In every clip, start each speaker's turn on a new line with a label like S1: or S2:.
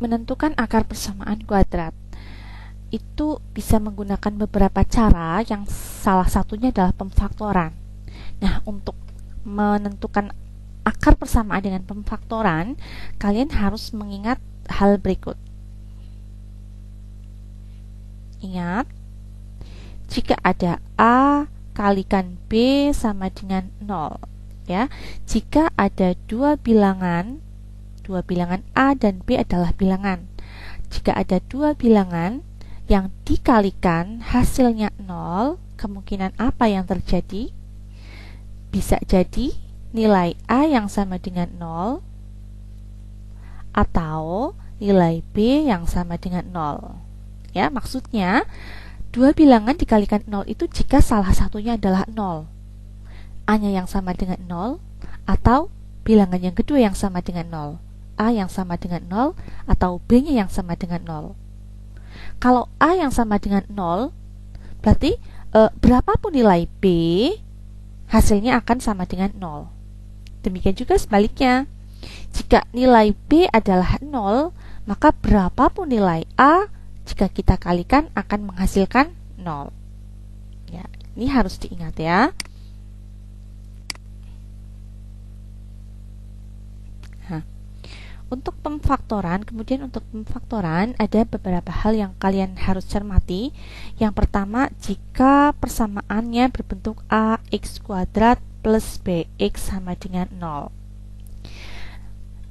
S1: menentukan akar persamaan kuadrat itu bisa menggunakan beberapa cara, yang salah satunya adalah pemfaktoran. Nah, untuk menentukan akar persamaan dengan pemfaktoran, kalian harus mengingat hal berikut. Ingat, jika ada A kalikan B sama dengan 0, ya. Jika ada dua bilangan A dan B adalah bilangan. Jika ada dua bilangan yang dikalikan hasilnya 0, kemungkinan apa yang terjadi? Bisa jadi nilai A yang sama dengan 0 atau nilai B yang sama dengan 0. Ya, maksudnya dua bilangan dikalikan 0 itu jika salah satunya adalah 0. A-nya yang sama dengan 0 atau bilangan yang kedua yang sama dengan 0. A yang sama dengan 0 atau B-nya yang sama dengan 0. Kalau A yang sama dengan 0, berarti berapapun nilai B, hasilnya akan sama dengan 0. Demikian juga sebaliknya. Jika nilai B adalah 0, maka berapapun nilai A, jika kita kalikan akan menghasilkan 0. Ya, ini harus diingat ya. Nah, untuk pemfaktoran ada beberapa hal yang kalian harus cermati. Yang pertama, jika persamaannya berbentuk AX kuadrat plus BX sama dengan 0.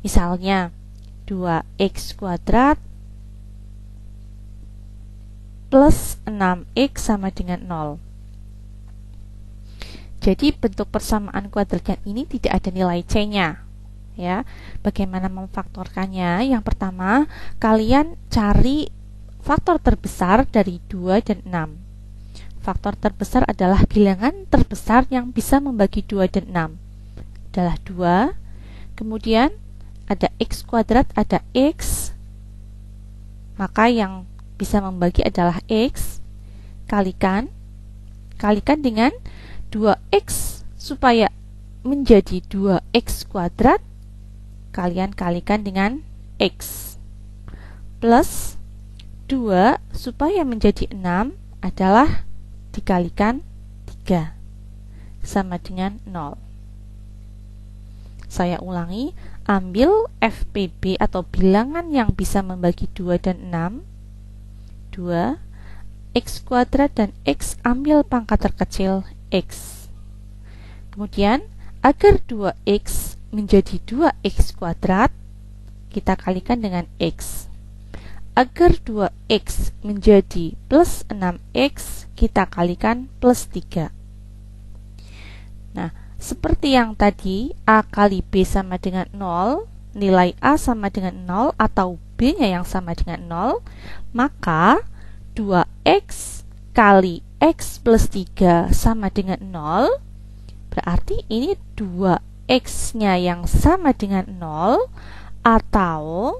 S1: Misalnya 2X kuadrat plus 6X sama dengan 0. Jadi bentuk persamaan kuadratnya ini tidak ada nilai C-nya. Ya, bagaimana memfaktorkannya? Yang pertama, kalian cari faktor terbesar dari 2 dan 6. Faktor terbesar adalah bilangan terbesar yang bisa membagi 2 dan 6. Adalah 2. Kemudian ada X kuadrat, ada X. Maka yang bisa membagi adalah X. Kalikan dengan 2X supaya menjadi 2X kuadrat. Kalian kalikan dengan X plus 2 supaya menjadi 6 adalah dikalikan 3 sama dengan 0. Saya ulangi, ambil FPB atau bilangan yang bisa membagi 2 dan 6. 2 X kuadrat dan X, ambil pangkat terkecil X. Kemudian agar 2X menjadi 2X kuadrat, kita kalikan dengan X. Agar 2X menjadi plus 6X, kita kalikan plus 3. Nah, seperti yang tadi, A kali B sama dengan 0, nilai A sama dengan 0 atau B-nya yang sama dengan 0, maka 2X kali X plus 3 sama dengan 0, berarti ini 2X-nya yang sama dengan 0 atau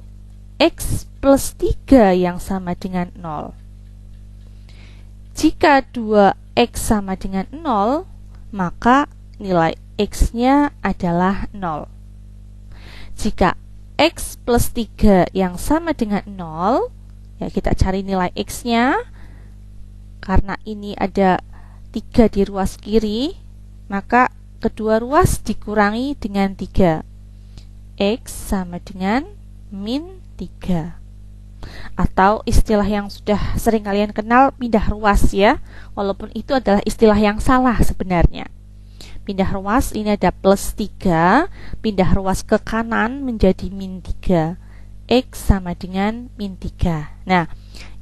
S1: X plus 3 yang sama dengan 0. Jika 2X sama dengan 0, maka nilai X-nya adalah 0. Jika X plus 3 yang sama dengan 0, ya kita cari nilai X-nya. Karena ini ada 3 di ruas kiri, maka kedua ruas dikurangi dengan 3. X sama dengan min 3. Atau istilah yang sudah sering kalian kenal, pindah ruas ya. Walaupun itu adalah istilah yang salah sebenarnya. Pindah ruas ini ada plus 3, pindah ruas ke kanan menjadi min 3. X sama dengan min 3. Nah,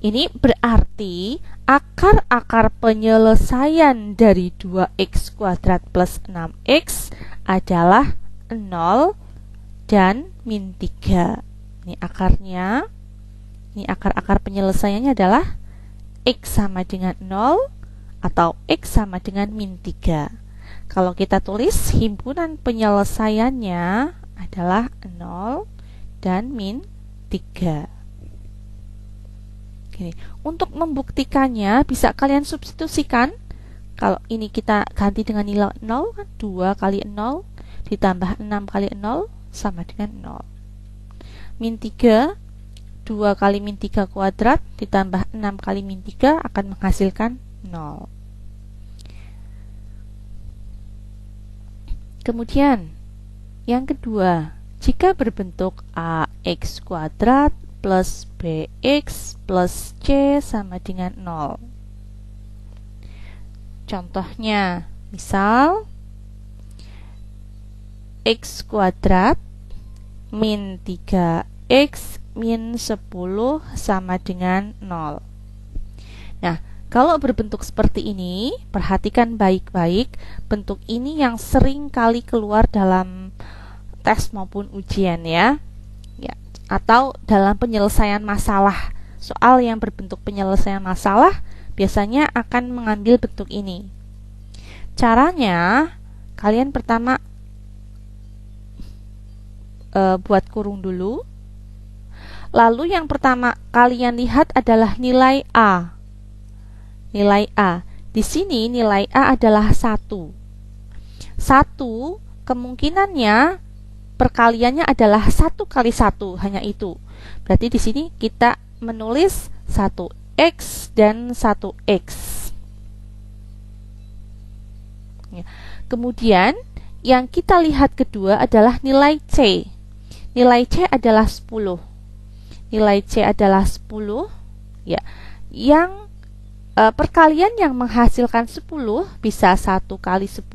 S1: ini berarti akar-akar penyelesaian dari 2X kuadrat plus 6X adalah 0 dan min 3. Ini akarnya. Ini akar-akar penyelesaiannya adalah X sama dengan 0 atau X sama dengan min 3. Kalau kita tulis, himpunan penyelesaiannya adalah 0 dan min 3. Gini. Untuk membuktikannya bisa kalian substitusikan. Kalau ini kita ganti dengan nilai 0, 2 kali 0 ditambah 6 kali 0 sama dengan 0. Min 3, 2 2 kali min 3 kuadrat ditambah 6 kali min 3 akan menghasilkan 0. Kemudian yang kedua, jika berbentuk ax kuadrat plus bx plus c sama dengan 0. Contohnya, misal x kuadrat min 3x min 10 sama dengan 0. Nah, kalau berbentuk seperti ini, perhatikan baik-baik bentuk ini yang sering kali keluar dalam tes maupun ujian ya. Atau dalam penyelesaian masalah. Soal yang berbentuk penyelesaian masalah biasanya akan mengambil bentuk ini. Caranya, kalian pertama buat kurung dulu. Lalu yang pertama kalian lihat adalah nilai A. Nilai A. Di sini nilai A adalah 1. 1 kemungkinannya perkaliannya adalah 1 kali 1, hanya itu. Berarti di sini kita menulis 1x dan 1x. Ya. Kemudian yang kita lihat kedua adalah nilai C. Nilai C adalah 10. Nilai C adalah 10 ya. Yang perkalian yang menghasilkan 10 bisa 1 kali 10,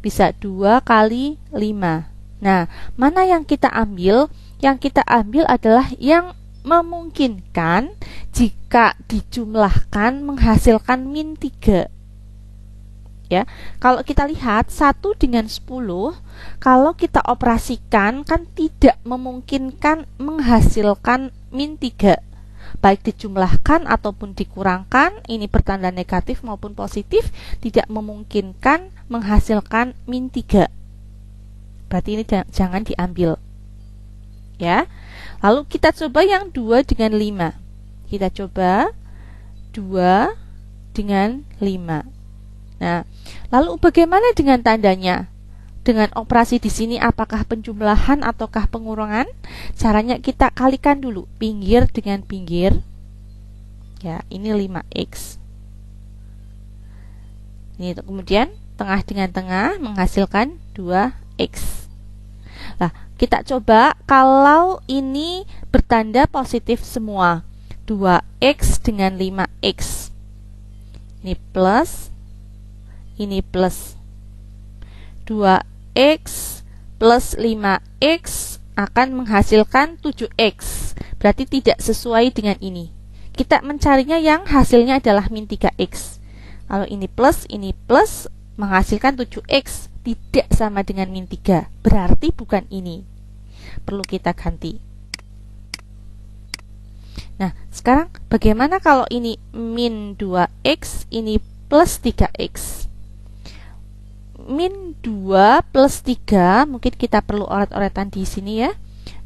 S1: bisa 2 kali 5. Nah, mana yang kita ambil? Yang kita ambil adalah yang memungkinkan jika dijumlahkan menghasilkan min 3. Ya, kalau kita lihat 1 dengan 10, kalau kita operasikan kan tidak memungkinkan menghasilkan min 3. Baik dijumlahkan ataupun dikurangkan, ini bertanda negatif maupun positif, tidak memungkinkan menghasilkan min 3. Berarti ini jangan diambil. Ya. Lalu kita coba yang 2 dengan 5. Kita coba 2 dengan 5. Nah, lalu bagaimana dengan tandanya? Dengan operasi di sini apakah penjumlahan ataukah pengurangan? Caranya kita kalikan dulu pinggir dengan pinggir. Ya, ini 5x. Ini kemudian tengah dengan tengah menghasilkan 2x. Nah, kita coba kalau ini bertanda positif semua. 2x dengan 5x. Ini plus, ini plus. 2x plus 5x akan menghasilkan 7x. Berarti tidak sesuai dengan ini. Kita mencarinya yang hasilnya adalah min 3x. Kalau ini plus menghasilkan 7x, tidak sama dengan min 3. Berarti bukan ini. Perlu kita ganti. Nah, sekarang bagaimana kalau ini min 2x, ini plus 3x? Min 2 plus 3, mungkin kita perlu oret-oretan di sini ya.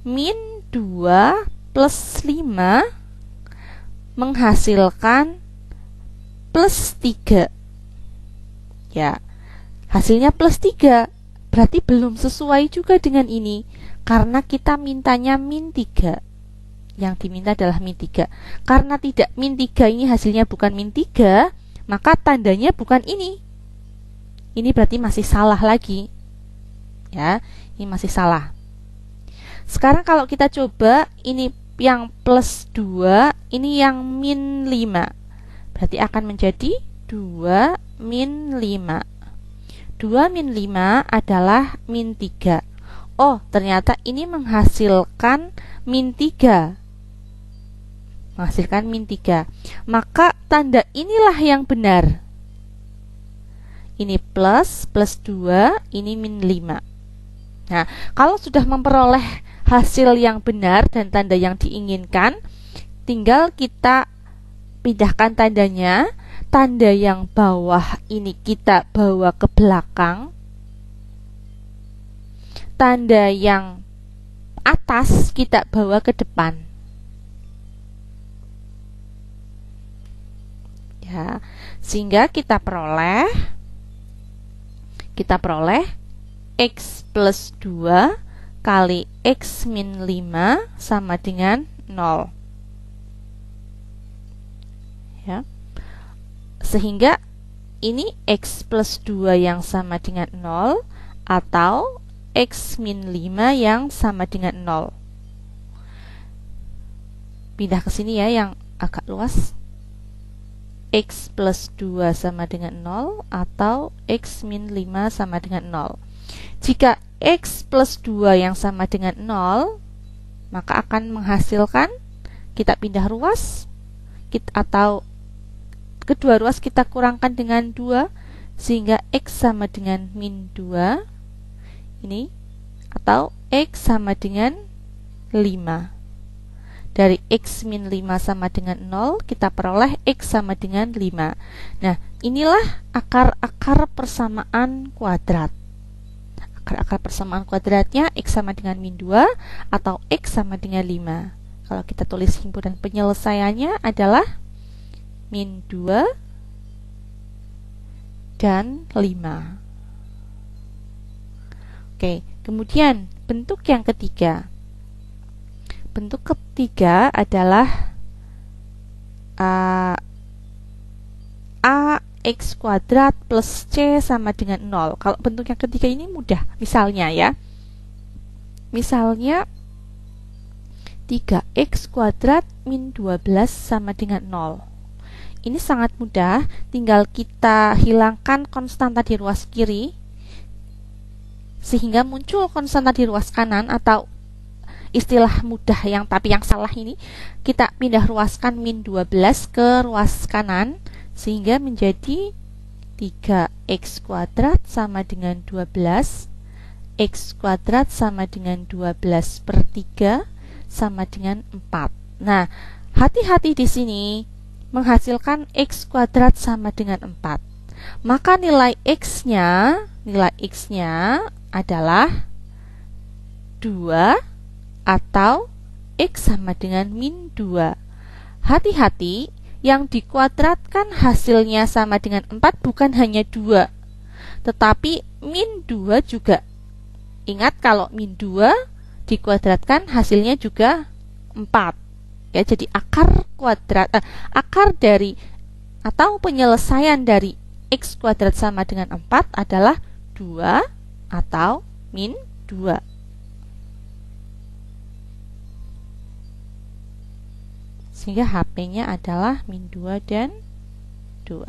S1: Min 2 plus 5 menghasilkan plus 3. Ya, hasilnya plus 3. Berarti belum sesuai juga dengan ini, karena kita mintanya min 3. Yang diminta adalah min 3. Karena tidak min 3 ini hasilnya bukan min 3, maka tandanya bukan ini. Ini berarti masih salah lagi. Ya, ini masih salah. Sekarang kalau kita coba ini yang plus 2, ini yang min 5. Berarti akan menjadi 2 min 5. 2 min 5 adalah min 3. Oh, ternyata ini menghasilkan min 3. Menghasilkan min 3. Maka tanda inilah yang benar. Ini plus 2, ini min 5. Nah, kalau sudah memperoleh hasil yang benar dan tanda yang diinginkan, tinggal kita pindahkan tandanya. Tanda yang bawah ini kita bawa ke belakang. Tanda yang atas kita bawa ke depan. Ya, sehingga kita peroleh x plus 2 kali x min 5 sama dengan 0. ya. Sehingga ini X plus 2 yang sama dengan 0 atau X min 5 yang sama dengan 0. Pindah ke sini ya yang agak luas. X plus 2 sama dengan 0 atau X min 5 sama dengan 0. Jika X plus 2 yang sama dengan 0, maka akan menghasilkan, kita pindah ruas, atau kedua ruas kita kurangkan dengan 2, sehingga X sama dengan min 2, ini, atau X sama dengan 5. Dari X min 5 sama dengan 0, kita peroleh X sama dengan 5. Nah, inilah akar-akar persamaan kuadrat. Akar-akar persamaan kuadratnya X sama dengan min 2 atau X sama dengan 5. Kalau kita tulis himpunan penyelesaiannya adalah min 2 dan 5. Oke, kemudian bentuk yang ketiga. Bentuk ketiga adalah AX kuadrat plus C sama dengan 0. Kalau bentuk yang ketiga ini mudah. Misalnya ya, misalnya 3X kuadrat min 12 sama dengan 0. Ini sangat mudah, tinggal kita hilangkan konstanta di ruas kiri sehingga muncul konstanta di ruas kanan, atau istilah mudah tapi yang salah ini, kita pindah ruaskan min 12 ke ruas kanan sehingga menjadi 3X kuadrat sama dengan 12, X kuadrat sama dengan 12 per 3 sama dengan 4. Nah, hati-hati di sini menghasilkan X kuadrat sama dengan 4. Maka nilai X-nya adalah 2 atau X sama dengan min 2. Hati-hati, yang dikuadratkan hasilnya sama dengan 4 bukan hanya 2, tetapi min 2 juga. Ingat, kalau min 2 dikuadratkan hasilnya juga 4. Ya, jadi akar dari atau penyelesaian dari X kuadrat sama dengan 4 adalah 2 atau min 2. Sehingga HP-nya adalah min 2 dan 2.